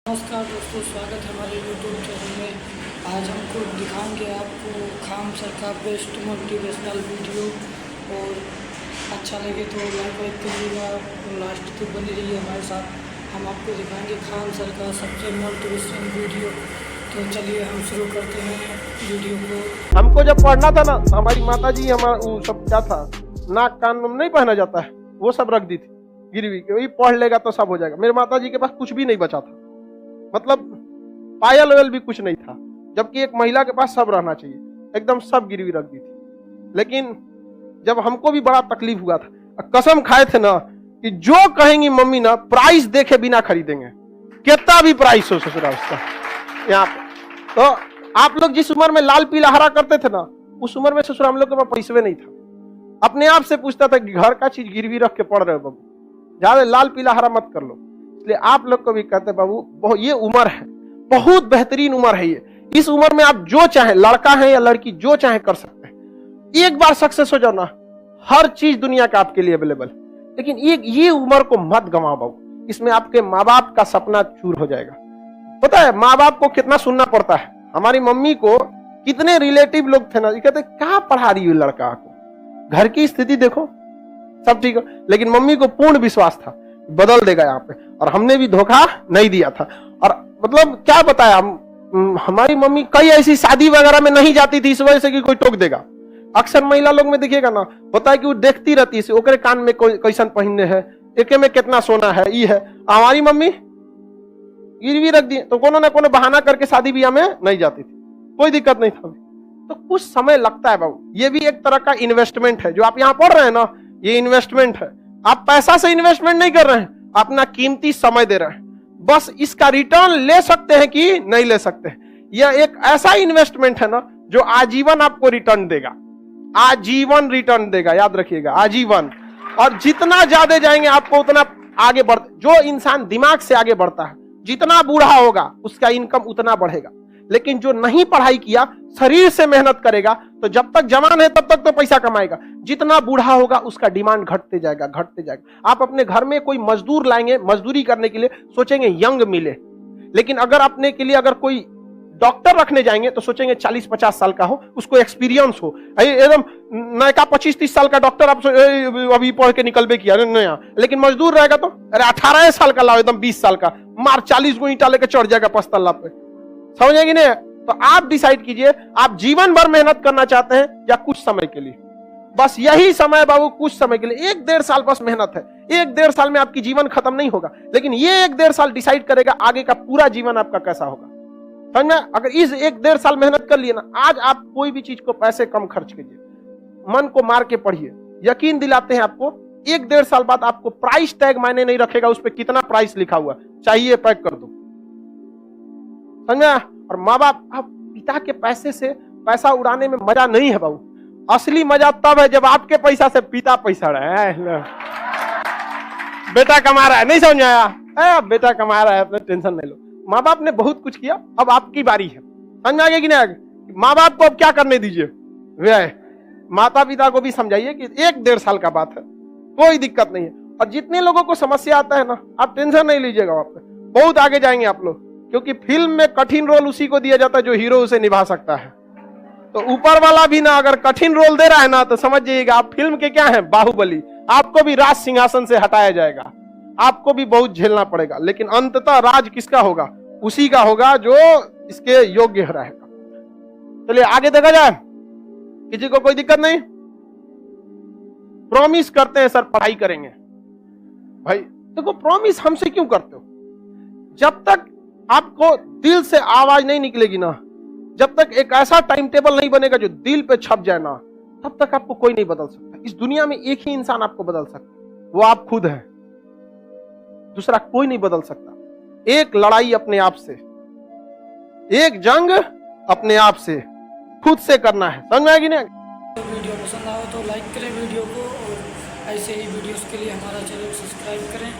नमस्कार दोस्तों, स्वागत है हमारे YouTube चैनल में। आज हमको दिखाएंगे आपको खाम सर का बेस्ट मोटिवेशनल वीडियो, और अच्छा लगे तो लाइक करिएगा, लास्ट तक बनी रहिए हमारे साथ। हम आपको दिखाएंगे खाम सर का सबसे मोटिवेशनल वीडियो। तो चलिए हम शुरू करते हैं वीडियो को। हमको जब पढ़ना था ना, हमारी माता जी हमारा वो सब क्या था, नाक कान में नहीं पहना जाता है, वो सब रख दी थी गिरवी के, वही पढ़ लेगा तो सब हो जाएगा। मेरे माता जी के पास कुछ भी नहीं बचा था, मतलब पायल वायल भी कुछ नहीं था, जबकि एक महिला के पास सब रहना चाहिए, एकदम सब गिरवी रख दी थी। लेकिन जब हमको भी बड़ा तकलीफ हुआ था, कसम खाए थे ना कि जो कहेंगी मम्मी ना, प्राइस देखे बिना खरीदेंगे, कितना भी प्राइस हो ससुरा उसका। यहाँ पे तो आप लोग जिस उम्र में लाल पीला हरा करते थे ना, उस उम्र में ससुरा हम लोग के पास पैसे नहीं था। अपने आप से पूछता था कि घर का चीज गिरवी रख के पढ़ रहे हो बाबू, ज्यादा लाल पीला हरा मत कर लो। इसलिए आप लोग को भी कहते बाबू, ये उम्र है, बहुत बेहतरीन उम्र है ये। इस उम्र में आप जो चाहे, लड़का है या लड़की, जो चाहे कर सकते हैं। एक बार सक्सेस हो जाओ ना, हर चीज दुनिया का आपके लिए अवेलेबल। लेकिन ये उम्र को मत गंवाओ बाबू, इसमें आपके माँ बाप का सपना चूर हो जाएगा। पता है माँ बाप को कितना सुनना पड़ता है। हमारी मम्मी को कितने रिलेटिव लोग थे ना, ये कहते क्या पढ़ा रही है लड़का को, घर की स्थिति देखो सब ठीक है। लेकिन मम्मी को पूर्ण विश्वास था बदल देगा यहाँ पे, और हमने भी धोखा नहीं दिया था। और मतलब क्या बताया, हमारी मम्मी कई ऐसी शादी वगैरह में नहीं जाती थी इस वजह से कि कोई टोक देगा। अक्सर महिला लोग में देखिएगा ना, होता है कि वो देखती रहती है ओकरे कान में कैसन पहनने है, एके में कितना सोना है, ये है। हमारी मम्मी गिरवी रख दी तो कोनो ना कोनो बहाना करके शादी ब्याह में नहीं जाती थी, कोई दिक्कत नहीं था। तो कुछ समय लगता है बाबू, ये भी एक तरह का इन्वेस्टमेंट है। जो आप यहाँ पढ़ रहे हैं ना, ये इन्वेस्टमेंट है। आप पैसा से इन्वेस्टमेंट नहीं कर रहे हैं, अपना कीमती समय दे रहे हैं। बस इसका रिटर्न ले सकते हैं कि नहीं ले सकते हैं। यह एक ऐसा इन्वेस्टमेंट है ना जो आजीवन आपको रिटर्न देगा, आजीवन रिटर्न देगा, याद रखिएगा, आजीवन। और जितना ज्यादा जाएंगे आपको उतना आगे बढ़। जो इंसान दिमाग से आगे बढ़ता है, जितना बूढ़ा होगा उसका इनकम उतना बढ़ेगा। लेकिन जो नहीं पढ़ाई किया, शरीर से मेहनत करेगा, तो जब तक जवान है तब तक तो पैसा कमाएगा। जितना बूढ़ा होगा उसका डिमांड घटते जाएगा, घटते जाएगा। आप अपने घर में कोई मजदूर लाएंगे, मजदूरी करने के लिए सोचेंगे यंग मिले। लेकिन अगर अपने के लिए अगर कोई डॉक्टर रखने जाएंगे तो सोचेंगे 40-50 साल का हो, उसको एक्सपीरियंस हो। एकदम नया 25-30 साल का डॉक्टर आप अभी पढ़ के निकलबे किया नया। लेकिन मजदूर रहेगा तो अरे 18 साल का लाओ, एकदम 20 साल का, मार 40 गो ईंटा लेके चढ़ जाएगा 5 तल्ला पे। समझेंगे नहीं? तो आप डिसाइड कीजिए, आप जीवन भर मेहनत करना चाहते हैं या कुछ समय के लिए। बस यही समय बाबू, कुछ समय के लिए, 1-1.5 साल बस मेहनत है। 1-1.5 साल में आपकी जीवन खत्म नहीं होगा, लेकिन ये 1-1.5 साल डिसाइड करेगा आगे का पूरा जीवन आपका कैसा होगा। समझ में? अगर इस 1-1.5 साल मेहनत कर लिए ना, आज आप कोई भी चीज को पैसे कम खर्च कीजिए, मन को मार के पढ़िए, यकीन दिलाते हैं आपको 1-1.5 साल बाद आपको प्राइस टैग मायने नहीं रखेगा, उस पर कितना प्राइस लिखा हुआ चाहिए पैक कर दो। समझ में? और माँ बाप, आप पिता के पैसे से पैसा उड़ाने में मजा नहीं है बाबू। असली मजा तब है जब आपके पैसा से पिता पैसा उड़ाया है। बेटा कमा रहा है, नहीं समझ आया? बेटा कमा रहा है, अपने टेंशन नहीं लो। माँ बाप ने बहुत कुछ किया, अब आपकी बारी है। समझ में आ गया कि नहीं? माँ बाप को अब क्या करने दीजिए, वे माता पिता को भी समझाइए कि 1-1.5 साल का बात है, कोई दिक्कत नहीं है। और जितने लोगों को समस्या आता है ना, आप टेंशन नहीं लीजिएगा, वहां पे बहुत आगे जाएंगे आप लोग। क्योंकि फिल्म में कठिन रोल उसी को दिया जाता है जो हीरो उसे निभा सकता है। तो ऊपर वाला भी ना अगर कठिन रोल दे रहा है ना, तो समझ जाइएगा आप फिल्म के क्या हैं, बाहुबली। आपको भी राज सिंहासन से हटाया जाएगा, आपको भी बहुत झेलना पड़ेगा, लेकिन अंततः राज किसका होगा? उसी का होगा जो इसके योग्य रहेगा। चलिए आगे देखा जाए, किसी को कोई दिक्कत नहीं? प्रॉमिस करते हैं सर पढ़ाई करेंगे। भाई देखो, प्रॉमिस हमसे क्यों करते हो? जब तक आपको दिल से आवाज नहीं निकलेगी ना, जब तक एक ऐसा टाइम टेबल नहीं बनेगा जो दिल पे छप जाए ना, तब तक आपको कोई नहीं बदल सकता। इस दुनिया में एक ही इंसान आपको बदल सकता है, वो आप खुद हैं, दूसरा कोई नहीं बदल सकता। एक लड़ाई अपने आप से, एक जंग अपने आप से, खुद से करना है। समझ में आएगी ना? वीडियो पसंद आए तो लाइक करें वीडियो को, और ऐसे ही वीडियोस के लिए हमारा चैनल सब्सक्राइब करें।